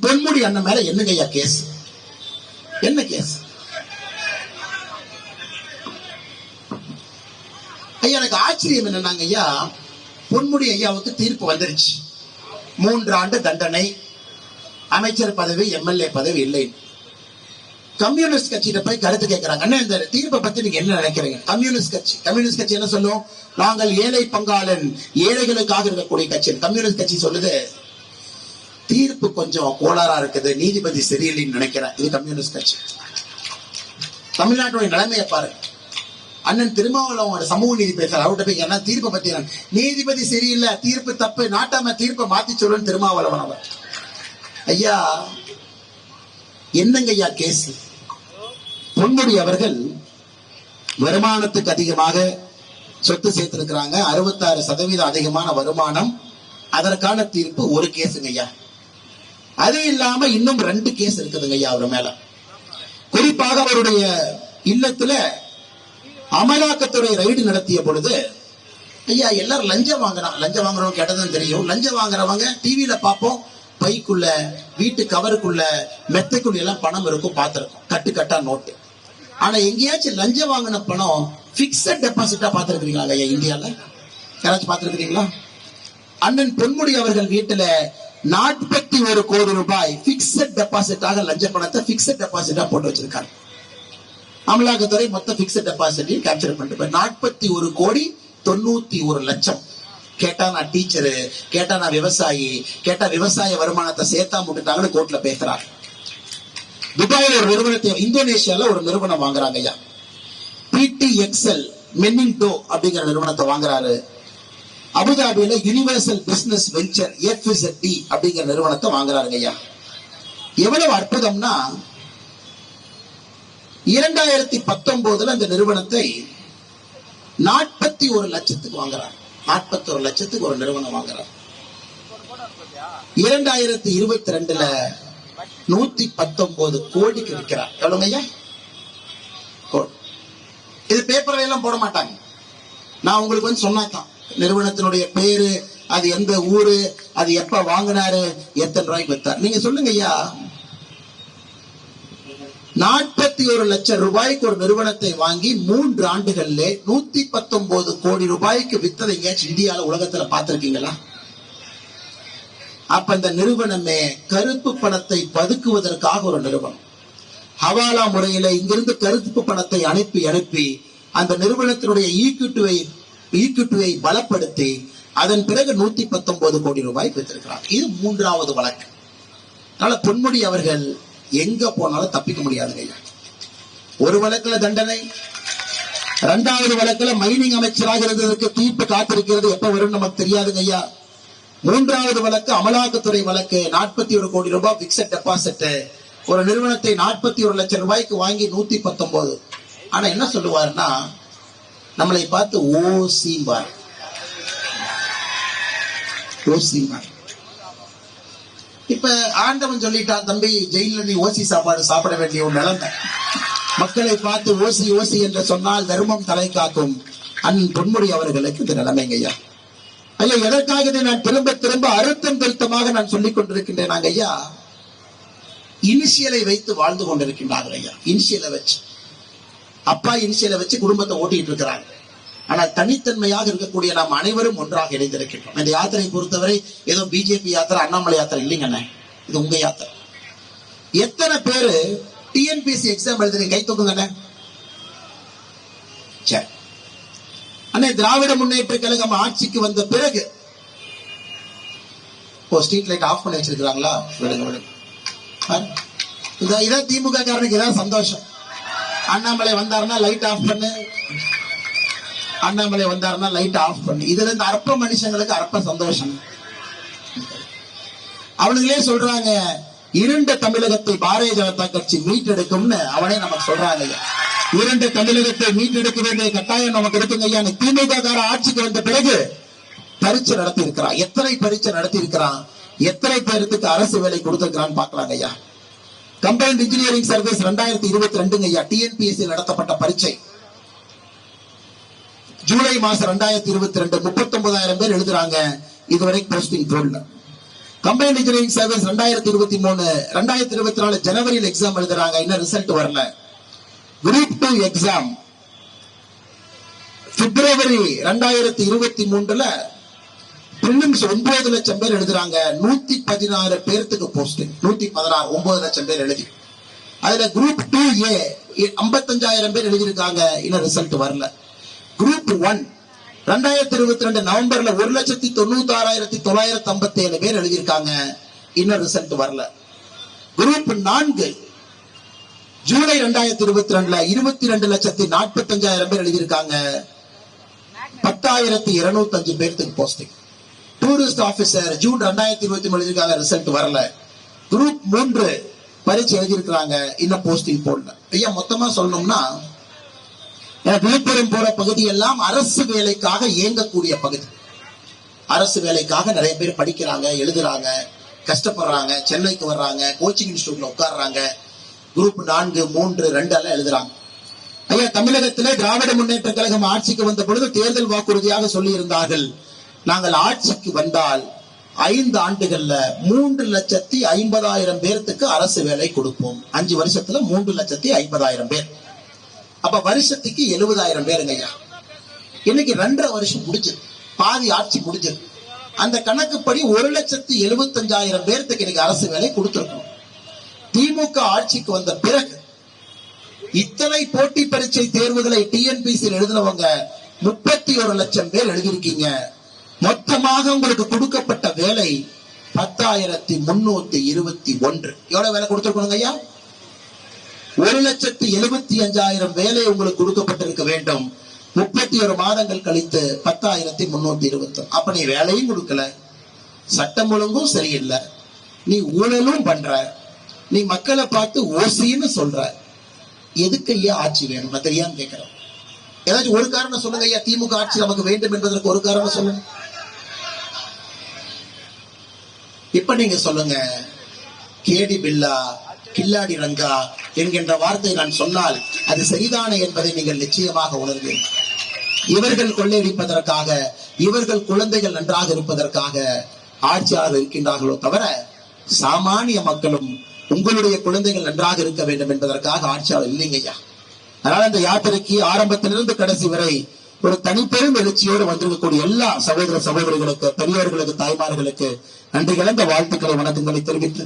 பொன்முடி அண்ணன் மேல என்னங்க ஐயா கேஸ்? என்ன கேஸ் ஐயா? எனக்கு ஆச்சரியம் என்னன்னாங்க ஐயா, பொன்முடி ஐயாவுக்கு தீர்ப்பு வந்துருச்சு. 3 ஆண்டு தண்டனை, அமைச்சர் பதவி, எம்எல்ஏ பதவி இல்லை. கம்யூனிஸ்ட் கட்சியிட்ட போய் கருத்து கேட்கிறாங்க, அண்ணா இந்த தீர்ப்பை பத்தி நீங்க என்ன நினைக்கிறீங்க? கம்யூனிஸ்ட் கட்சி என்ன சொல்லும்? நாங்கள் ஏழை பங்காளன், ஏழைகளுக்காக இருக்கக்கூடிய கட்சி. கம்யூனிஸ்ட் கட்சி சொல்லுது தீர்ப்பு கொஞ்சம் கோளாறா இருக்குது, நீதிபதி சரியில்லைன்னு நினைக்கிறேன். இது கம்யூனிஸ்ட் கட்சி. தமிழ்நாட்டுடைய நிலைமையை பாரு. அண்ணன் திருமாவளவன் சமூக நீதி பேசுறாரு, அவர்கிட்ட போய் என்ன தீர்ப்பை பத்தி? நீதிபதி சரியில்லை, தீர்ப்பு தப்பு, நாட்டாம தீர்ப்பை மாத்தி சொல்லுன்னு திருமாவளவன் அவர். ஐயா என்னங்க ஐயா கேஸ்? பொன்முடி அவர்கள் வருமானத்துக்கு அதிகமாக சொத்து சேர்த்திருக்கிறாங்க, 66% அதிகமான வருமானம். அதற்கான தீர்ப்பு ஒரு கேஸுங்க ஐயா. அது இல்லாம இன்னும் 2 கேஸ் இருக்குதுங்க ஐயா அவர் மேல. குறிப்பாக அவருடைய இல்லத்துல அமலாக்கத்துறை ரைடு நடத்திய பொழுது ஐயா எல்லாரும் லஞ்சம் வாங்குறவங்க கேட்டதான் தெரியும். லஞ்சம் வாங்குறவங்க டிவியில பார்ப்போம், பைக்குள்ள, வீட்டு கவருக்குள்ள, மெத்தைக்குள்ள எல்லாம் பணம் இருக்கும், பார்த்திருக்கும், கட்டா நோட்டு. ஆனா எங்கேயாச்சும் லஞ்சம் வாங்கின பணம் பிக்சட் டெபாசிட்டா பார்த்திருக்கீங்களா ஐயா? இந்தியால யாராச்சும் பார்த்திருக்கீங்களா? அண்ணன் பொன்முடி அவர்கள் வீட்டுல 41 கோடி ரூபாய் பிக்சட் டெபாசிட்டாக லஞ்ச பணத்தை பிக்சட் டெபாசிட்டா போட்டு வச்சிருக்காங்க. அமலாக்கத்துறை மொத்த பிக்சட் டெபாசிட்டையும் கேப்சர் பண்ணிட்டு 41 கோடி 91 லட்சம். கேட்டா நான் டீச்சரு, கேட்டா நான் விவசாயி, கேட்டா விவசாய வருமானத்தை சேர்த்தா முட்டுட்டாங்கன்னு கோர்ட்ல பேசுறாங்க. துபாயில ஒரு நிறுவனத்தை, இந்தோனேஷியால ஒரு நிறுவனம் வாங்குறாங்க ஐயா. PTXL மென்னிங்டோ அப்படிங்கிற நிறுவனத்தை வாங்குறாரு. அபுதாபியில யூனிவர்சல் பிசினஸ் வெஞ்சர் FZD அப்படிங்கிற நிறுவனத்தை வாங்குறாருங்க ஐயா. எவ்வளவு அற்புதம்னா 2019 அந்த நிறுவனத்தை 41 லட்சத்துக்கு வாங்குறாரு. 41 லட்சத்துக்கு ஒரு நிறுவனம் வாங்குறாரு. 2022 119 கோடிக்கு விற்கிறார். எவ்வளவு ஐயா? இது பேப்பர்ல எல்லாம் போட மாட்டாங்க. நான் உங்களுக்கு வந்து சொன்னாதான் நிறுவனத்தினுடைய பேரு, அது எந்த ஊரு, அது எப்ப வாங்கினாரு, எத்தனை ரூபாய்க்கு வித்தார். நீங்க சொல்லுங்க ஐயா, 41 லட்சம் ரூபாய்க்கு ஒரு நிறுவனத்தை வாங்கி 3 ஆண்டுகள்ல 119 கோடி ரூபாய்க்கு வித்ததை எங்கேயாச்சும் இந்தியால உலகத்துல பார்த்திருக்கீங்களா? அப்ப இந்த நிறுவனமே கருப்பு பணத்தை பதுக்குவதற்காக ஒரு நிறுவனம். ஹவாலா முறையில இங்கிருந்து கருப்பு பணத்தை அனுப்பி அந்த நிறுவனத்தினுடைய ஈக்விட்டியை பலப்படுத்தி அதன் பிறகு 119 கோடி ரூபாய் வித்திருக்கிறார். இது 3வது வழக்கு. அதனால பொன்முடி அவர்கள் எங்க போனாலும் தப்பிக்க முடியாதுங்க. ஒரு வழக்குல தண்டனை, 2வது வழக்குல மைனிங் அமைச்சராக இருந்ததற்கு தீர்ப்பு காத்திருக்கிறது, எப்ப வரும் நமக்கு தெரியாதுங்க ஐயா. 3வது வழக்கு அமலாக்கத்துறை வழக்கு, 41 கோடி ரூபாய் பிக்சட் டெபாசிட். ஒரு நிறுவனத்தை 41 லட்சம் ரூபாய்க்கு வாங்கி 119. ஆனா என்ன சொல்லுவாருன்னா, நம்மளை பார்த்து ஓசிம்பார். இப்ப ஆண்டவன் சொல்லிட்டான், தம்பி ஜெயில நீ ஓசி சாப்பாடு சாப்பிட வேண்டிய ஒரு நிலைமை. மக்களை பார்த்து ஓசி என்று சொன்னால் தர்மம் தலை காக்கும். அண்ணன் பொன்முடி அவர்களுக்கு இந்த நிலைமைங்க ஐயா. ஐயா எதற்காக நான் திரும்ப அழுத்தம் திருத்தமாக நான் சொல்லிக் கொண்டிருக்கின்றேன் ஐயா. இனிஷியலை வைத்து வாழ்ந்து கொண்டிருக்கின்றார்கள் ஐயா. இனிஷியலை வச்சு, அப்பா இனிஷியலை வச்சு குடும்பத்தை ஓட்டிட்டு இருக்கிறாங்க. ஆனால் தனித்தன்மையாக இருக்கக்கூடிய நாம் அனைவரும் ஒன்றாக இணைந்திருக்கின்றோம். இந்த யாத்திரை பொறுத்தவரை ஏதோ பிஜேபி யாத்திரை, அண்ணாமலை யாத்திரை இல்லைங்கண்ணே, இது உங்க யாத்திரை. எத்தனை பேரு டிஎன்பிஎஸ்சி எக்ஸாம் எழுதுறீங்க? கை தூக்குங்கண்ணே. சரி அண்ணே, திராவிட முன்னேற்ற கழகம் ஆட்சிக்கு வந்த பிறகு ஸ்ட்ரீட் லைட் ஆஃப் பண்ணி வச்சிருக்காங்களா? இதான் திமுக காரனுக்கு இதான் சந்தோஷம். அண்ணாமலை வந்தாருன்னா லைட் ஆஃப் பண்ணு, அண்ணாமலை வந்தாருன்னா லைட் ஆஃப் பண்ணு. இதுல இந்த அற்ப மனுஷங்களுக்கு அற்ப சந்தோஷம். அவனுங்களே சொல்றாங்க, இருண்ட தமிழகத்தை பாரதிய ஜனதா கட்சி மீட்டெடுக்கும்னு அவனே நமக்கு சொல்றாங்க. இருண்ட தமிழகத்தை மீட்டெடுக்க வேண்டிய கட்டாயம் நமக்கு இருக்குங்க ஐயா. திமுக கார ஆட்சிக்கு வந்த பிறகு பரீட்சை நடத்தி இருக்கிறான். எத்தனை பரீட்சை நடத்தி இருக்கிறான், எத்தனை பேருக்கு அரசு வேலை கொடுத்திருக்கிறான்னு பாக்கலாங்க ஐயா. கம்பைன்ட் இன்ஜினியரிங் சர்வீஸ் 2022 ஐயா, டிஎன்பிஎஸ்சி நடத்தப்பட்ட பரீட்சை. ஜூலை மாசம் 2022 39,000 பேர் எழுதுறாங்க. இதுவரை போஸ்டிங் போடல. கம்பைன்ட் இன்ஜினியரிங் சர்வீஸ் 2023 2024 ஜனவரியில் எக்ஸாம் எழுதுறாங்க, இன்னும் ரிசல்ட் வரல. குரூப் 2 எக்ஸாம் பிப்ரவரி 2023 பிரிலிம்ஸ் 9 லட்சம் பேர் எழுதுறாங்க. 116 பேர்த்துக்கு போஸ்டிங், 116 9 லட்சம் பேர் எழுதி. அதுல குரூப் 2A 55,000 பேர் எழுதியிருக்காங்க, இன்னும் ரிசல்ட் வரல. குரூப் 1 2022 நவம்பர்ல 1,96,957 பேர் எழுதியிருக்காங்க, இன்னும் ரிசல்ட் வரல. குரூப் 4 ஜூலை 2022 22,45,000 பேர் எழுதியிருக்காங்க, 10,205 பேர்த்துக்கு போஸ்டிங். டூரிஸ்ட் ஆபீசர் ஜூன் 2023 எழுதியிருக்காங்க, ரிசல்ட் வரல. குரூப் 3 பரீட்சை எழுதியிருக்கிறாங்க, இன்னும் போஸ்டிங் போடல. ஐயா மொத்தமா சொல்லணும்னா விழுப்புரம் போற பகுதி எல்லாம் அரசு வேலைக்காக இயங்கக்கூடிய பகுதி. அரசு வேலைக்காக நிறைய பேர் படிக்கிறாங்க, எழுதுறாங்க, கஷ்டப்படுறாங்க, சென்னைக்கு வர்றாங்க, கோச்சிங் இன்ஸ்டிடியூட்ல உட்கார்றாங்க. குரூப் 4 3 2 எல்லாம் எழுதுறாங்க. ஐயா தமிழகத்திலே திராவிட முன்னேற்ற கழகம் ஆட்சிக்கு வந்த பொழுது தேர்தல் வாக்குறுதியாக சொல்லி இருந்தார்கள், நாங்கள் ஆட்சிக்கு வந்தால் 5 ஆண்டுகள்ல 3,50,000 பேர்த்துக்கு அரசு வேலை கொடுப்போம். 5 வருஷத்துல 3,50,000 பேர். அப்ப வருஷத்துக்கு 70,000 பேருங்க ஐயா. இன்னைக்கு 2.5 வருஷம் முடிஞ்சது, பாதி ஆட்சி முடிஞ்சது. அந்த கணக்குப்படி 1,75,000 பேர்த்துக்கு இன்னைக்கு அரசு வேலை கொடுத்திருக்கணும். திமுக ஆட்சிக்கு வந்த பிறகு இத்தனை போட்டி பரீட்சை தேர்வுகளை டிஎன்பிசி எழுதினவங்க 31 லட்சம் பேர் எழுதியிருக்கீங்க. மொத்தமாக உங்களுக்கு கொடுக்கப்பட்ட வேலை 10,321. எவ்வளவு வேலை கொடுத்திருக்கணுங்க ஐயா? 1,75,000 வேலை உங்களுக்கு கொடுக்கப்பட்டிருக்க வேண்டும். 31 மாதங்கள் கழித்து 10,320. அப்ப நீ வேலையும் கொடுக்கல, சட்டம் ஒழுங்கும் சரியில்லை, நீ ஊழலும் பண்ற, நீ மக்களை பார்த்து ஓசின்னு சொல்ற. எதுக்கு ஐயா ஆட்சி வேணும்? நான் தெரியாம கேட்கிறேன். ஏதாச்சும் ஒரு காரணம் சொல்லுங்க ஐயா, திமுக ஆட்சி நமக்கு வேண்டும் என்பதற்கு ஒரு காரணம் சொல்லுங்க. இப்ப நீங்க சொல்லுங்க, கேடி பில்லா கில்லாடி ரங்கா என்கின்ற வார்த்தை நான் சொன்னால் அது சரிதானே என்பதை நீங்கள் நிச்சயமாக உணர்வீர்கள். இவர்கள் கொள்ளையடிப்பதற்காக, இவர்கள் குழந்தைகள் நன்றாக இருப்பதற்காக ஆட்சியாளர் இருக்கின்றார்களோ தவிர சாமானிய மக்களும் உங்களுடைய குழந்தைகள் நன்றாக இருக்க வேண்டும் என்பதற்காக ஆட்சியாளர் இல்லைங்கய்யா. அதனால இந்த யாத்திரைக்கு ஆரம்பத்திலிருந்து கடைசி வரை ஒரு தனிப்பெரும் எழுச்சியோடு வந்திருக்கக்கூடிய எல்லா சகோதர சகோதரிகளுக்கு, பெரியவர்களுக்கு, தாய்மார்களுக்கு நன்றி கலந்த வாழ்த்துக்களை, வணக்கங்களை தெரிவித்து,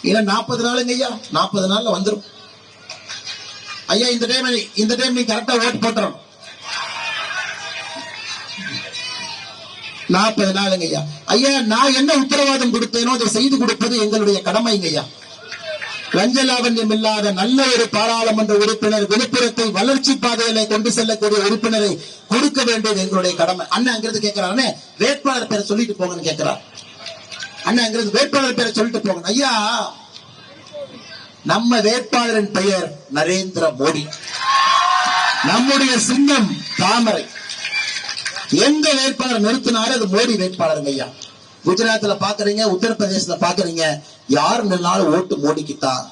ஏன்னா 40 நாளுங்க ஐயா, 40 நாள்ல வந்துடும் ஐயா. இந்த டைம் நீ கரெக்டா ஓட்டு போட்டுறோம். 40 நாளுங்க ஐயா. ஐயா நான் என்ன உத்தரவாதம் கொடுத்தேனோ அதை செய்து கொடுப்பது எங்களுடைய கடமைங்க ஐயா. லஞ்ச லாவண்யம் இல்லாத நல்ல ஒரு பாராளுமன்ற உறுப்பினர், விழுப்புரத்தை வளர்ச்சி பாதையில கொண்டு செல்லக்கூடிய உறுப்பினரை கொடுக்க வேண்டியது எங்களுடைய கடமை. அண்ணன் அங்கிருந்து கேட்கிறாரு, வேட்பாளர் பேரை சொல்லிட்டு போங்கன்னு கேட்கிறார். அண்ணன் அங்கிருந்து வேட்பாளர் பேரை சொல்லிட்டு போங்க. ஐயா நம்ம வேட்பாளரின் பெயர் நரேந்திர மோடி, நம்முடைய சின்னம் தாமரை. எந்த வேட்பாளர் நிறுத்தினாலும் அது மோடி வேட்பாளருங்க ஐயா. குஜராத்ல பாக்குறீங்க, உத்தரப்பிரதேசத்துல பாக்குறீங்க, யார் நின்னாலும் ஓட்டு மோடிக்குத்தான்.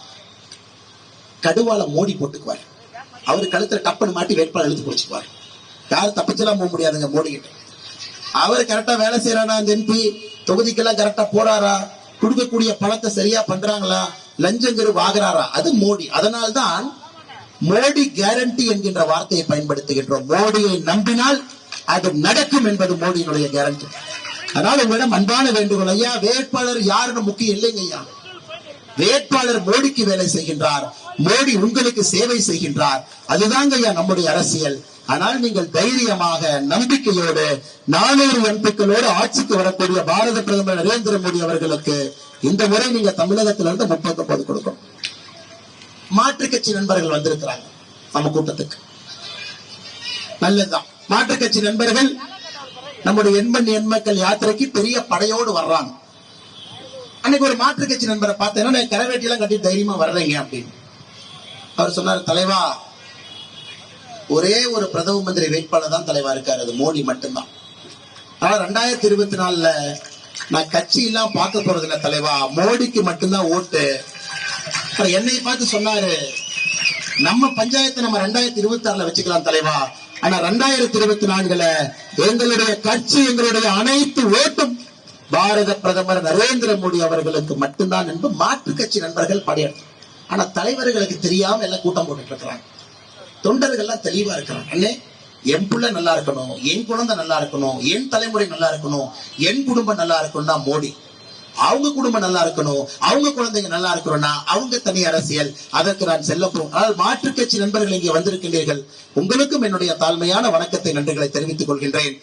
கடுவால மோடி போட்டுக்குவார், அவரு கழுத்துல டப்புன்னு மாட்டி வேட்பாளர் எழுதி குடிச்சுக்குவார். யாரும் தப்பிச்செல்லாம் போக முடியாதுங்க மோடி கிட்ட. அவர் கரெக்டா வேலை செய்யறானா, அந்த எம்பி தொகுதிக்கெல்லாம் கரெக்டா போறாரா, கொடுக்கக்கூடிய பணத்தை சரியா பண்றாங்களா, லஞ்சங்கரு வாங்குறாரா, அது மோடி. அதனால்தான் மோடி கேரண்டி என்கின்ற வார்த்தையை பயன்படுத்துகின்றோம். மோடியை நம்பினால் அது நடக்கும் என்பது மோடியினுடைய கேரண்டி. அதனால உங்களிடம் அன்பான வேண்டுகோள் ஐயா, வேட்பாளர் யாருன்னு முக்கியம் இல்லைங்க ஐயா. வேட்பாளர் மோடிக்கு வேலை செய்கின்றார், மோடி உங்களுக்கு சேவை செய்கின்றார். அதுதாங்க ஐயா நம்முடைய அரசியல். ஆனால் நீங்கள் தைரியமாக, நம்பிக்கையோடு 400 எம்பிக்களோடு ஆட்சிக்கு வரக்கூடிய பாரத பிரதமர் நரேந்திர மோடி அவர்களுக்கு இந்த முறை நீங்க தமிழகத்திலிருந்து 39 கொடுக்கணும். மாற்றுக் கட்சி நண்பர்கள் வந்திருக்கிறாங்க நம்ம கூட்டத்துக்கு, நல்லதுதான். மாற்றுக் கட்சி நண்பர்கள் நம்முடைய எண்மக்கள் யாத்திரைக்கு பெரிய படையோடு வர்றாங்க. அன்னைக்கு ஒரு மாற்றுக் கட்சி நண்பரை பார்த்தேன்னா, கரவேட்டி எல்லாம் கட்டி தைரியமா வர்றீங்க அப்படின்னு. அவர் சொன்னார், தலைவா ஒரே ஒரு பிரதம மந்திரி வேட்பாளர் தான் தலைவா இருக்காரு, அது மோடி மட்டும்தான். ஆனா 2024 நான் கட்சி எல்லாம் பார்க்க போறது இல்ல தலைவா, மோடிக்கு மட்டும்தான் ஓட்டு. என்னை பார்த்து சொன்னாரு, நம்ம பஞ்சாயத்தை நம்ம 2026 வச்சுக்கலாம் தலைவா, ஆனா 2024 எங்களுடைய கட்சி, எங்களுடைய அனைத்து ஓட்டும் பாரத பிரதமர் நரேந்திர மோடி அவர்களுக்கு மட்டும்தான் என்று மாற்று கட்சி நண்பர்கள் படையெடுத்து. ஆனா தலைவர்களுக்கு தெரியாம எல்லாம் கூட்டம் போட்டுட்டு இருக்கிறாங்க. தொண்டர்கள் எல்லாம் தெளிவா இருக்கிறாங்க. அண்ணே, என் புள்ள நல்லா இருக்கணும், என் குழந்தை நல்லா இருக்கணும், என் தலைமுறை நல்லா இருக்கணும், என் குடும்பம் நல்லா இருக்கணும்னா மோடி, அவங்க குடும்பம் நல்லா இருக்கணும், அவங்க குழந்தைங்க நல்லா இருக்கணும்னா அவங்க தனி அரசியல், அதற்கு நான் செல்ல போகும். ஆனால் மாற்றுக் கட்சி நண்பர்கள் இங்கே வந்திருக்கின்றீர்கள், உங்களுக்கும் என்னுடைய தாழ்மையான வணக்கத்தை நன்றிகளை தெரிவித்துக் கொள்கின்றேன்.